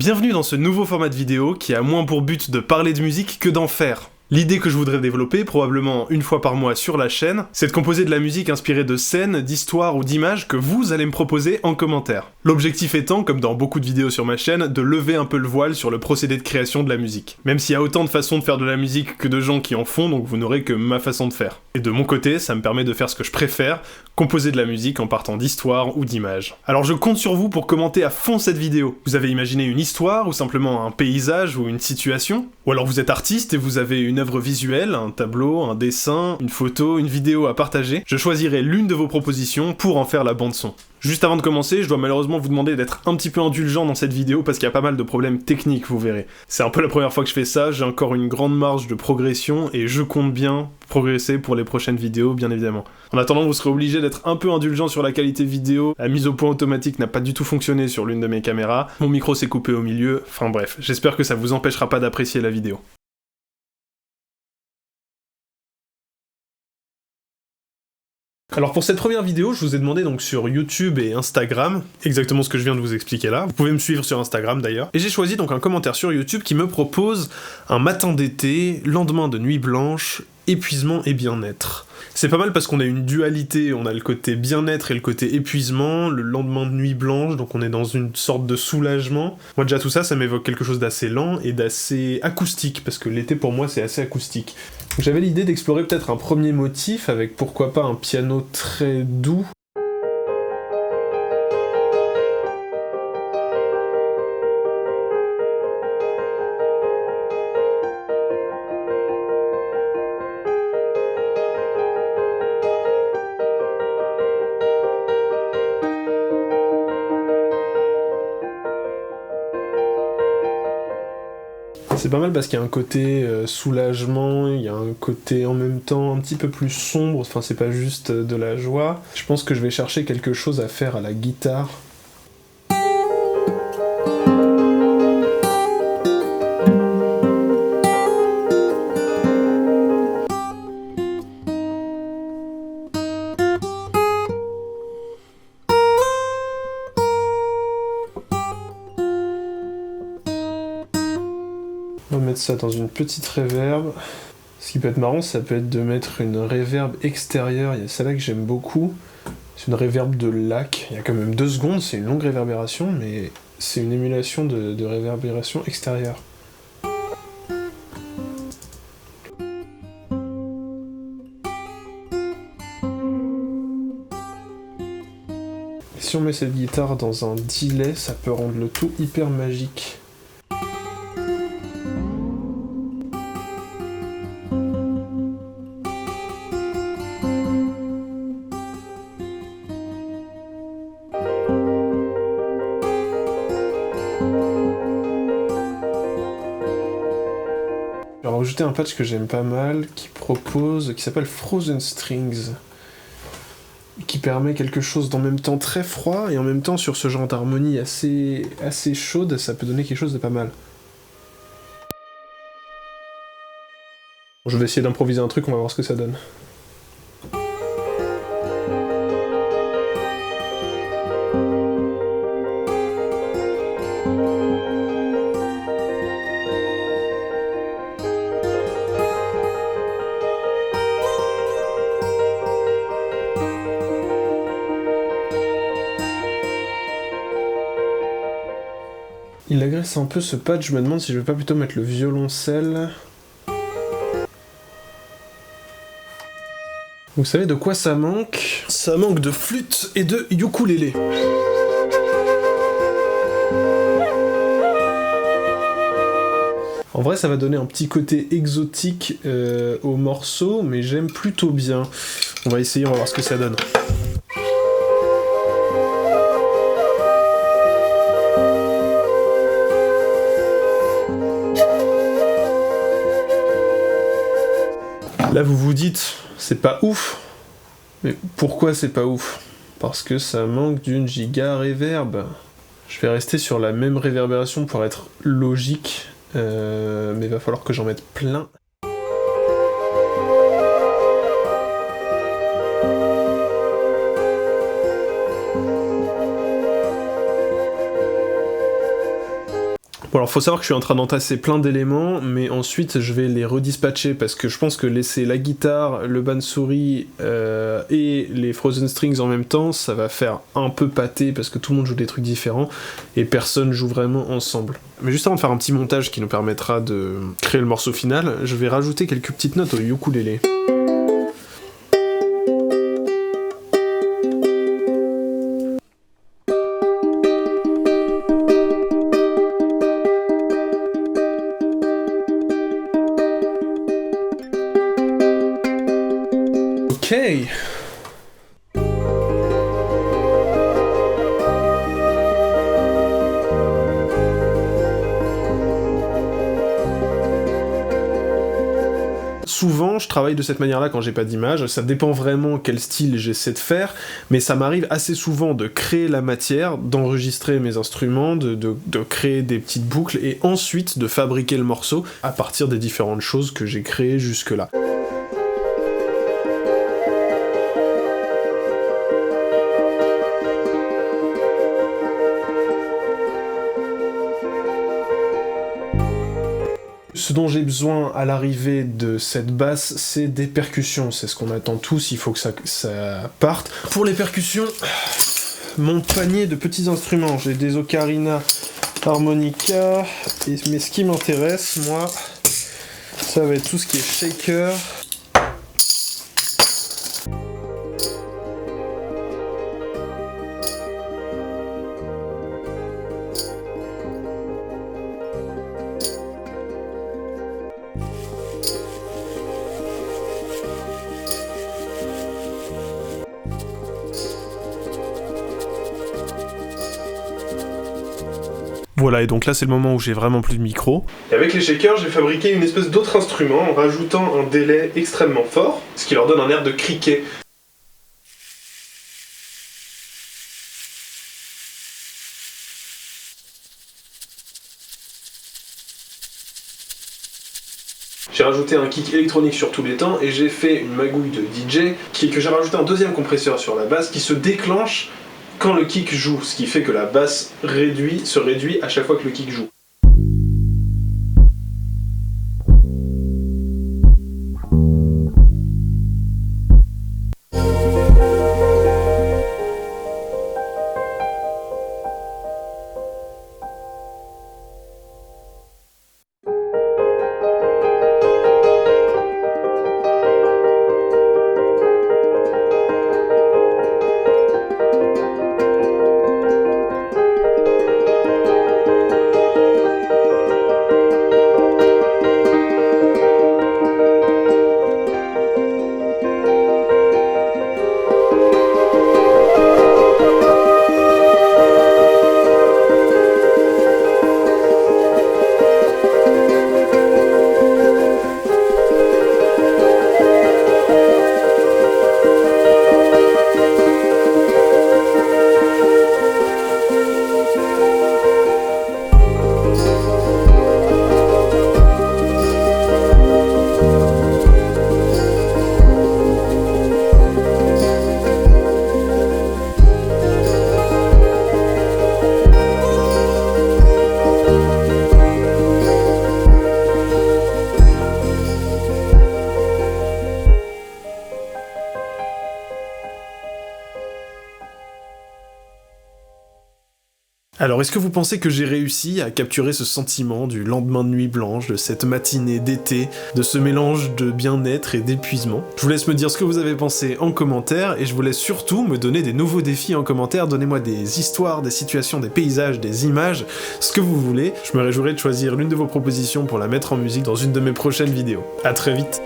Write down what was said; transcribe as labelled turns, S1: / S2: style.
S1: Bienvenue dans ce nouveau format de vidéo qui a moins pour but de parler de musique que d'en faire. L'idée que je voudrais développer, probablement une fois par mois sur la chaîne, c'est de composer de la musique inspirée de scènes, d'histoires ou d'images que vous allez me proposer en commentaire. L'objectif étant, comme dans beaucoup de vidéos sur ma chaîne, de lever un peu le voile sur le procédé de création de la musique. Même s'il y a autant de façons de faire de la musique que de gens qui en font, donc vous n'aurez que ma façon de faire. Et de mon côté, ça me permet de faire ce que je préfère, composer de la musique en partant d'histoires ou d'images. Alors je compte sur vous pour commenter à fond cette vidéo. Vous avez imaginé une histoire, ou simplement un paysage ou une situation? Ou alors vous êtes artiste et vous avez une œuvre visuelle, un tableau, un dessin, une photo, une vidéo à partager, je choisirai l'une de vos propositions pour en faire la bande-son. Juste avant de commencer, je dois malheureusement vous demander d'être un petit peu indulgent dans cette vidéo parce qu'il y a pas mal de problèmes techniques, vous verrez. C'est un peu la première fois que je fais ça, j'ai encore une grande marge de progression et je compte bien progresser pour les prochaines vidéos, bien évidemment. En attendant, vous serez obligé d'être un peu indulgent sur la qualité vidéo, la mise au point automatique n'a pas du tout fonctionné sur l'une de mes caméras, mon micro s'est coupé au milieu, enfin bref, j'espère que ça vous empêchera pas d'apprécier la vidéo. Alors pour cette première vidéo, je vous ai demandé donc sur YouTube et Instagram, exactement ce que je viens de vous expliquer là, vous pouvez me suivre sur Instagram d'ailleurs, et j'ai choisi donc un commentaire sur YouTube qui me propose un matin d'été, lendemain de nuit blanche, épuisement et bien-être. C'est pas mal parce qu'on a une dualité, on a le côté bien-être et le côté épuisement, le lendemain de nuit blanche, donc on est dans une sorte de soulagement. Moi déjà tout ça, ça m'évoque quelque chose d'assez lent et d'assez acoustique, parce que l'été pour moi c'est assez acoustique. J'avais l'idée d'explorer peut-être un premier motif avec pourquoi pas un piano très doux. C'est pas mal parce qu'il y a un côté soulagement, il y a un côté en même temps un petit peu plus sombre, enfin c'est pas juste de la joie. Je pense que je vais chercher quelque chose à faire à la guitare. On va mettre ça dans une petite reverb. Ce qui peut être marrant, ça peut être de mettre une reverb extérieure. Il y a celle-là que j'aime beaucoup. C'est une reverb de lac. Il y a quand même 2 secondes, c'est une longue réverbération, mais c'est une émulation de réverbération extérieure. Et si on met cette guitare dans un delay, ça peut rendre le tout hyper magique. Je vais rajouter un patch que j'aime pas mal, qui s'appelle Frozen Strings, qui permet quelque chose d'en même temps très froid, et en même temps sur ce genre d'harmonie assez chaude, ça peut donner quelque chose de pas mal. Je vais essayer d'improviser un truc, on va voir ce que ça donne. Il agresse un peu ce patch, je me demande si je vais pas plutôt mettre le violoncelle. Vous savez de quoi ça manque? Ça manque de flûte et de ukulélé. En vrai, ça va donner un petit côté exotique au morceau, mais j'aime plutôt bien. On va essayer, on va voir ce que ça donne. Là, vous vous dites, c'est pas ouf. Mais pourquoi c'est pas ouf? Parce que ça manque d'une giga reverb. Je vais rester sur la même réverbération pour être logique, mais il va falloir que j'en mette plein. Bon alors faut savoir que je suis en train d'entasser plein d'éléments, mais ensuite je vais les redispatcher parce que je pense que laisser la guitare, le bansuri et les Frozen Strings en même temps, ça va faire un peu pâté parce que tout le monde joue des trucs différents et personne joue vraiment ensemble. Mais juste avant de faire un petit montage qui nous permettra de créer le morceau final, je vais rajouter quelques petites notes au ukulélé. Ok. Souvent, je travaille de cette manière-là quand j'ai pas d'image, ça dépend vraiment quel style j'essaie de faire, mais ça m'arrive assez souvent de créer la matière, d'enregistrer mes instruments, de créer des petites boucles, et ensuite de fabriquer le morceau à partir des différentes choses que j'ai créées jusque-là. Ce dont j'ai besoin à l'arrivée de cette basse, c'est des percussions. C'est ce qu'on attend tous, il faut que ça parte. Pour les percussions, mon panier de petits instruments. J'ai des ocarinas, harmonica, mais ce qui m'intéresse, moi, ça va être tout ce qui est shaker. Voilà, et donc là c'est le moment où j'ai vraiment plus de micro. Et avec les shakers, j'ai fabriqué une espèce d'autre instrument en rajoutant un délai extrêmement fort, ce qui leur donne un air de criquet. J'ai rajouté un kick électronique sur tous les temps et j'ai fait une magouille de DJ que j'ai rajouté un deuxième compresseur sur la basse qui se déclenche quand le kick joue, ce qui fait que la basse se réduit à chaque fois que le kick joue. Alors, est-ce que vous pensez que j'ai réussi à capturer ce sentiment du lendemain de nuit blanche, de cette matinée d'été, de ce mélange de bien-être et d'épuisement? Je vous laisse me dire ce que vous avez pensé en commentaire, et je vous laisse surtout me donner des nouveaux défis en commentaire. Donnez-moi des histoires, des situations, des paysages, des images, ce que vous voulez. Je me réjouirai de choisir l'une de vos propositions pour la mettre en musique dans une de mes prochaines vidéos. À très vite.